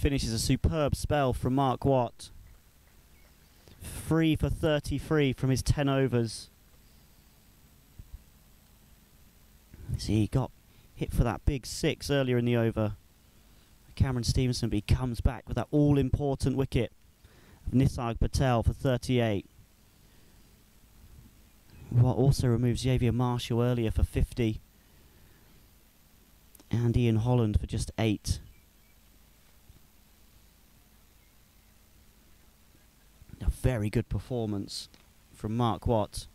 finishes a superb spell from Mark Watt. 3 for 33 from his 10 overs. See, he got hit for that big 6 earlier in the over. Cameron Stevenson, but he comes back with that all-important wicket of Nisarg Patel for 38. Watt also removes Xavier Marshall earlier for 50. And Ian Holland for just 8. A very good performance from Mark Watt.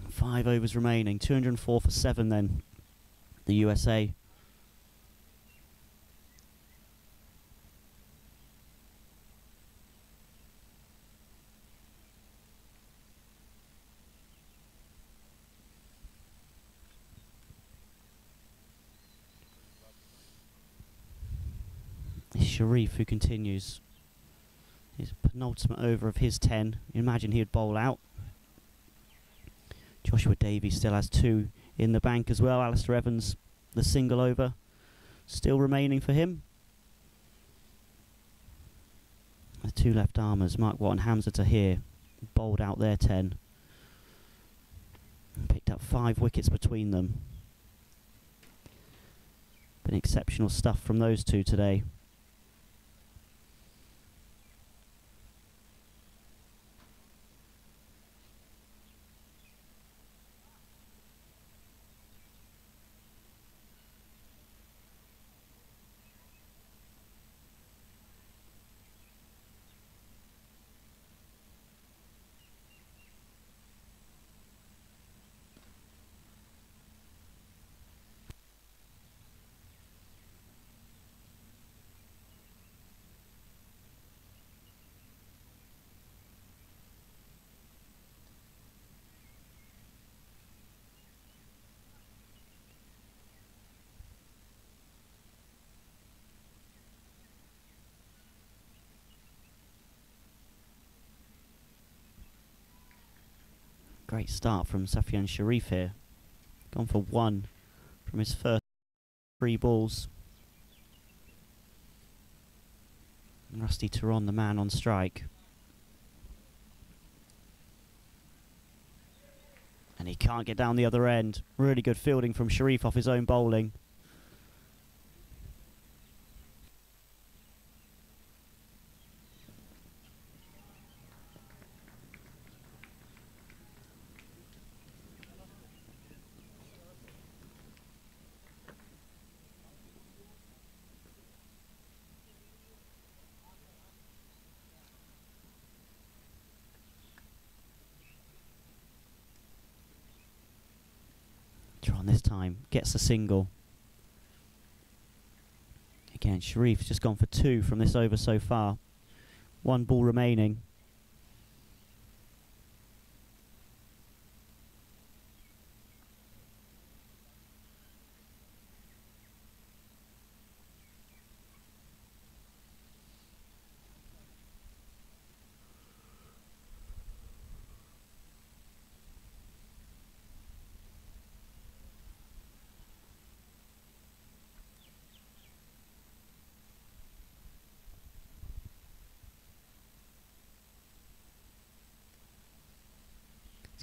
Five overs remaining, 204 for 7 then, the USA. Sharif, who continues his penultimate over of his 10. You imagine he'd bowl out. Joshua Davies still has 2 in the bank as well. Alistair Evans, the single over, still remaining for him. The 2 left armers, Mark Watt and Hamza Tahir, bowled out their 10. And picked up 5 wickets between them. Been exceptional stuff from those 2 today. Great start from Safian Sharif here. Gone for 1 from his first 3 balls. And Rusty Turon, the man on strike. And he can't get down the other end. Really good fielding from Sharif off his own bowling. This time gets a single. Again, Sharif's just gone for 2 from this over so far. 1 ball remaining.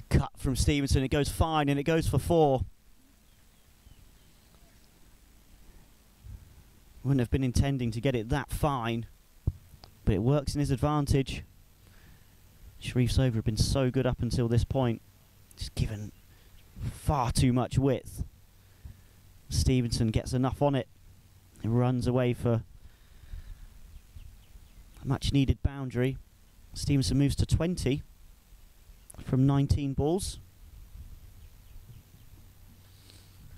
Cut from Stevenson, it goes fine and it goes for 4. Wouldn't have been intending to get it that fine, but it works in his advantage. Sharif's over had been so good up until this point, just given far too much width. Stevenson gets enough on it, he runs away for a much needed boundary. Stevenson moves to 20 from 19 balls.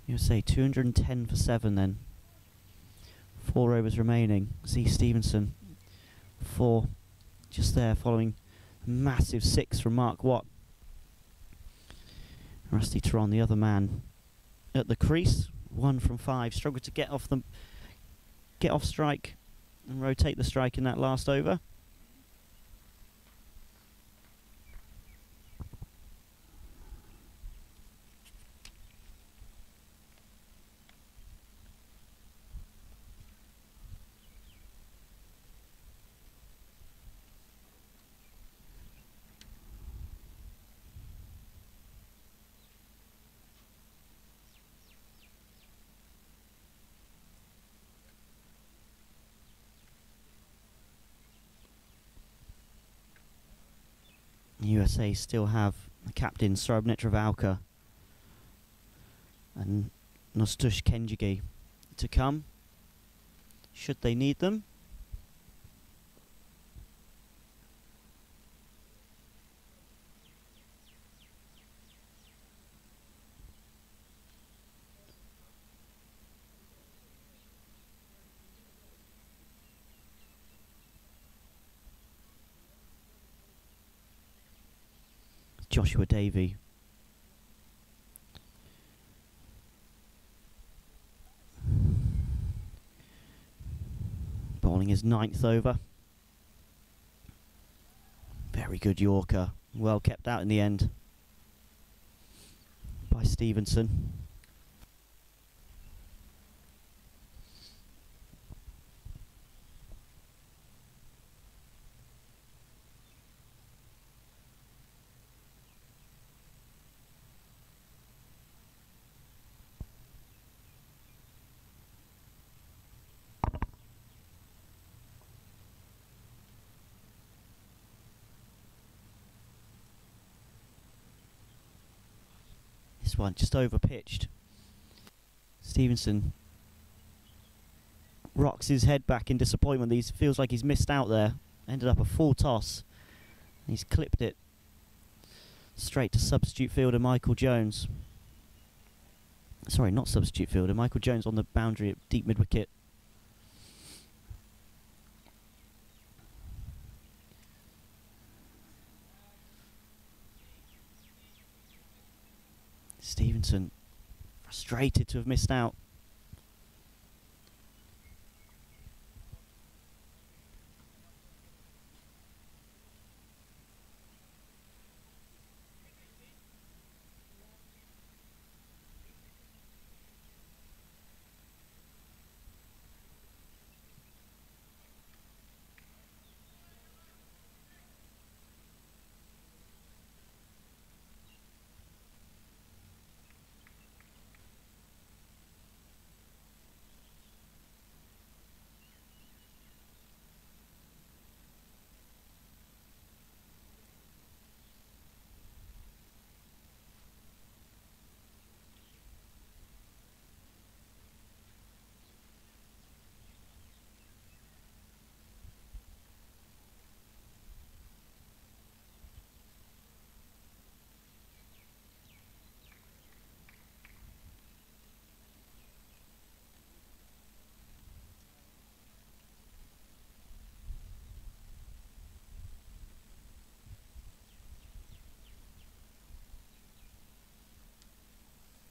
You'll say 210 for 7 then. 4 overs remaining. See Stevenson 4 just there, following a massive 6 from Mark Watt. Rusty Turon, the other man at the crease, 1 from 5. Struggled to get off strike and rotate the strike in that last over. USA still have the captain Sorab Netravalka and Nostush Kenjigi to come, should they need them. Joshua Davey. Bowling his 9th over. Very good Yorker. Well kept out in the end by Stevenson. This one just over pitched. Stevenson rocks his head back in disappointment. He feels like he's missed out there. Ended up a full toss. He's clipped it straight to substitute fielder Michael Jones. Sorry, not substitute fielder. Michael Jones on the boundary at deep mid-wicket. Stevenson frustrated to have missed out.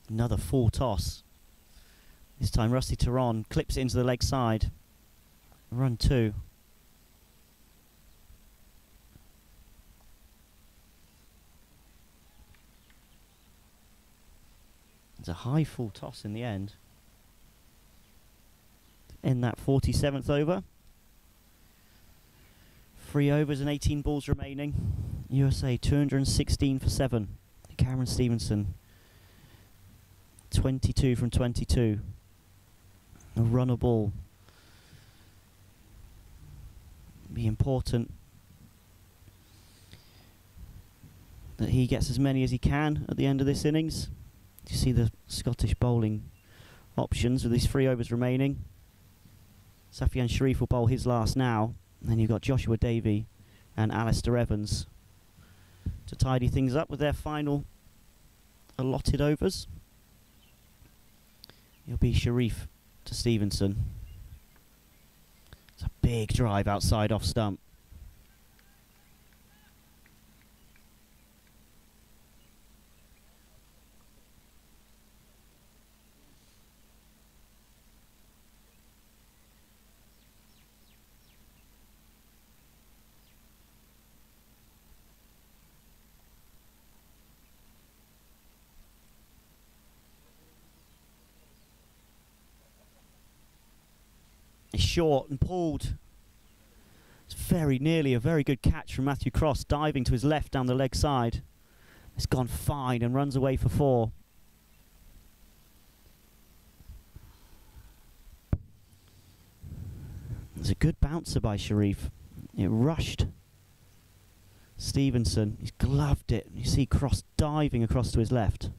Another full toss. This time Rusty Tehran clips it into the leg side. Run 2. It's a high full toss in the end. In that 47th over. 3 overs and 18 balls remaining. USA 216 for 7. Cameron Stevenson 22 from 22. A runner ball. Be important that he gets as many as he can at the end of this innings. You see the Scottish bowling options with these 3 overs remaining. Safian Sharif will bowl his last now. And then you've got Joshua Davey and Alistair Evans to tidy things up with their final allotted overs. It'll be Sharif to Stevenson. It's a big drive outside off stump. It's short and pulled. It's very nearly a very good catch from Matthew Cross, diving to his left down the leg side. It's gone fine and runs away for 4. It's a good bouncer by Sharif. It rushed Stevenson, he's gloved it. You see Cross diving across to his left.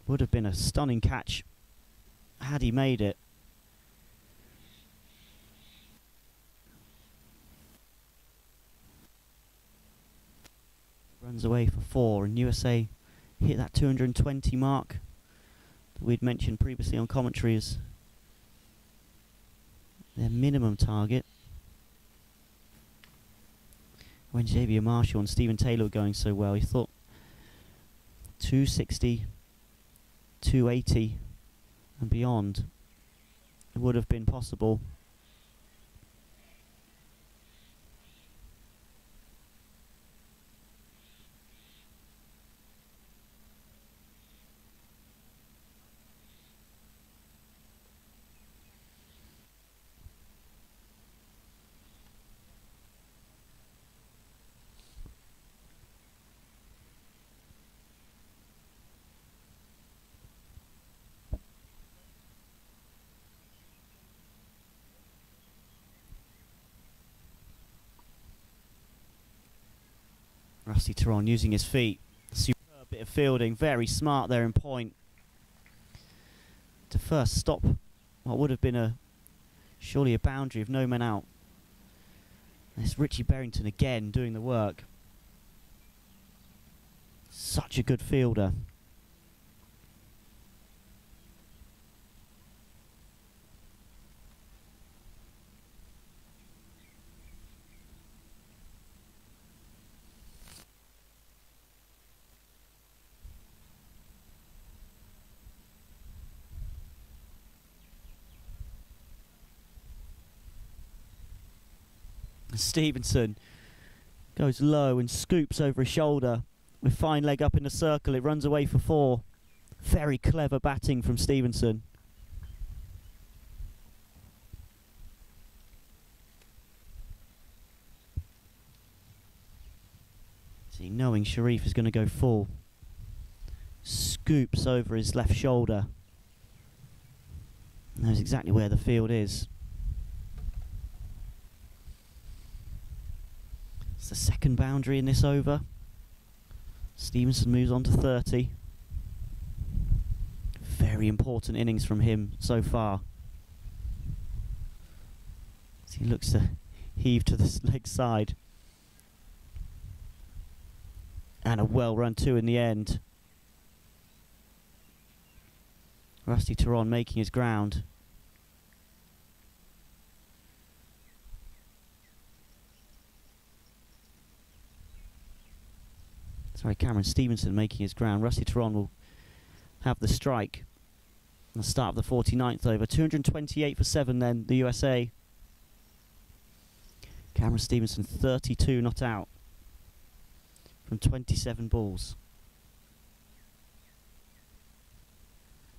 Would have been a stunning catch had he made it. Runs away for 4, and USA hit that 220 mark that we'd mentioned previously on commentary as their minimum target. When Xavier Marshall and Stephen Taylor were going so well, you thought 260, 280 and beyond it would have been possible. Rusty Theron using his feet. Superb bit of fielding. Very smart there in point. To first stop what would have been surely a boundary of no men out. And it's Richie Berrington again doing the work. Such a good fielder. Stevenson goes low and scoops over his shoulder with fine leg up in the circle. It runs away for 4. Very clever batting from Stevenson. See, knowing Sharif is going to go full, scoops over his left shoulder. Knows exactly where the field is. It's the second boundary in this over. Stevenson moves on to 30. Very important innings from him so far. As he looks to heave to the leg side. And a well run 2 in the end. Rusty Theron making his ground. Sorry, Cameron Stevenson making his ground. Rusty Theron will have the strike at the start of the 49th over. 228 for 7 then, the USA. Cameron Stevenson 32 not out from 27 balls.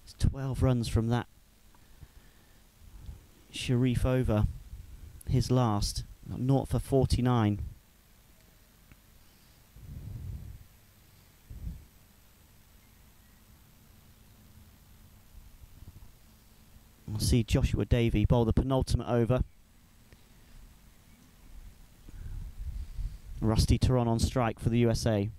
It's 12 runs from that Sharif over. His last, 0 for 49. We'll see Joshua Davey bowl the penultimate over. Rusty Theron on strike for the USA.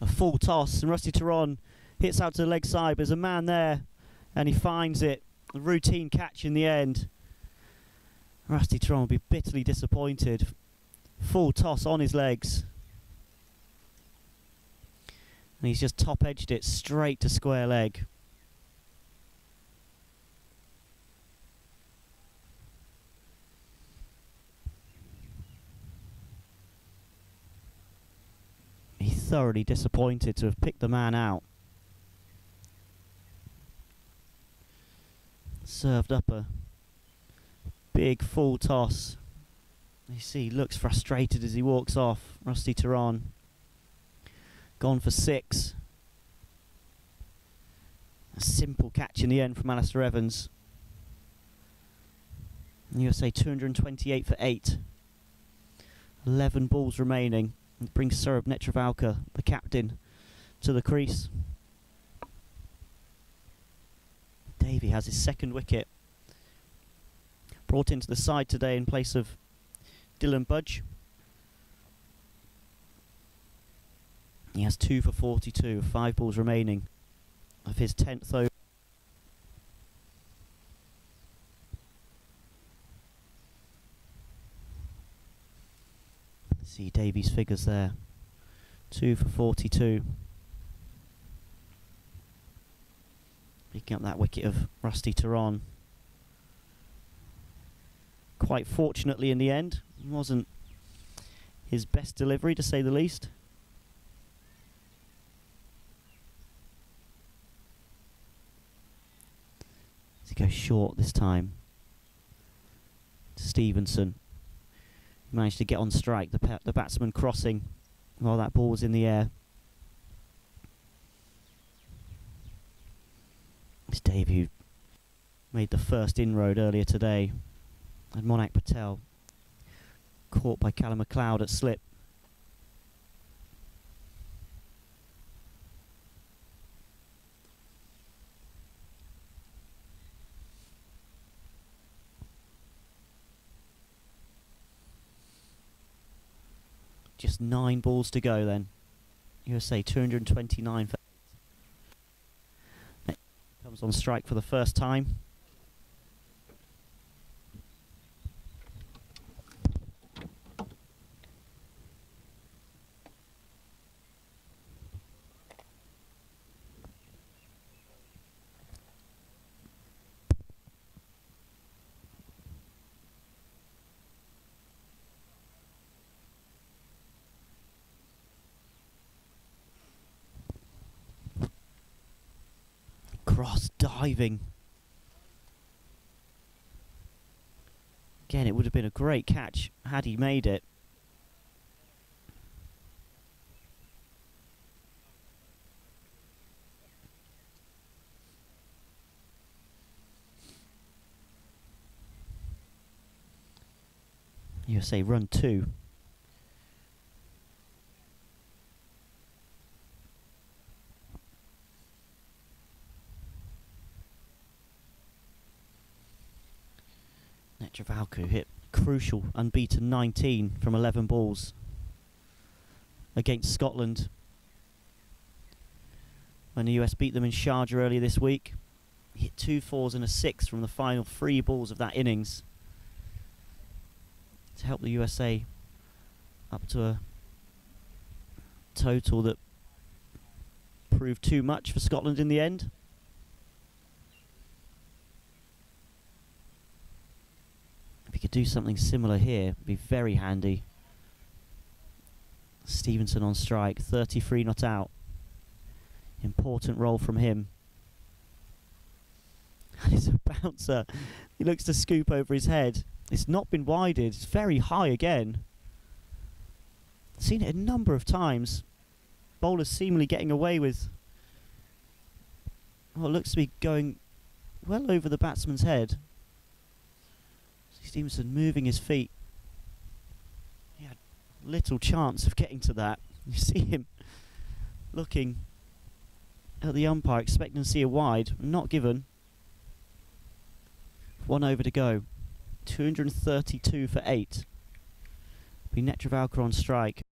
A full toss, and Rusty Theron hits out to the leg side. There's a man there, and he finds it. A routine catch in the end. Rusty Theron will be bitterly disappointed. Full toss on his legs. And he's just top-edged it straight to square leg. Thoroughly disappointed to have picked the man out. Served up a Big full toss. You see, he looks frustrated as he walks off. Rusty Tehran. Gone for 6. A simple catch in the end from Alistair Evans. USA 228 for 8. 11 balls remaining. It brings Saurabh Netravalkar, the captain, to the crease. Davey has his second wicket. Brought into the side today in place of Dylan Budge. He has 2 for 42, 5 balls remaining of his 10th over. See Davies' figures there. 2 for 42. Picking up that wicket of Rusty Tehran. Quite fortunately in the end. It wasn't his best delivery, to say the least. He goes short this time. Stevenson managed to get on strike, the batsman crossing while that ball was in the air. It's Dave who made the first inroad earlier today, and Monak Patel caught by Callum MacLeod at slip. Just 9 balls to go then. USA 229 for 8. Comes on strike for the first time. Cross diving. Again, it would have been a great catch had he made it. USA run 2. Netravalkar hit crucial unbeaten 19 from 11 balls against Scotland when the US beat them in Sharjah earlier this week. He hit 2 4s and a 6 from the final 3 balls of that innings to help the USA up to a total that proved too much for Scotland in the end. If he could do something similar here, it'd be very handy. Stevenson on strike, 33 not out. Important role from him. And it's a bouncer. He looks to scoop over his head. It's not been wided. It's very high again. Seen it a number of times. Bowlers seemingly getting away with what looks to be going well over the batsman's head. Stevenson moving his feet. He had little chance of getting to that. You see him looking at the umpire, expecting to see a wide. Not given. 1 over to go. 232 for 8. Be Netravalkar on strike.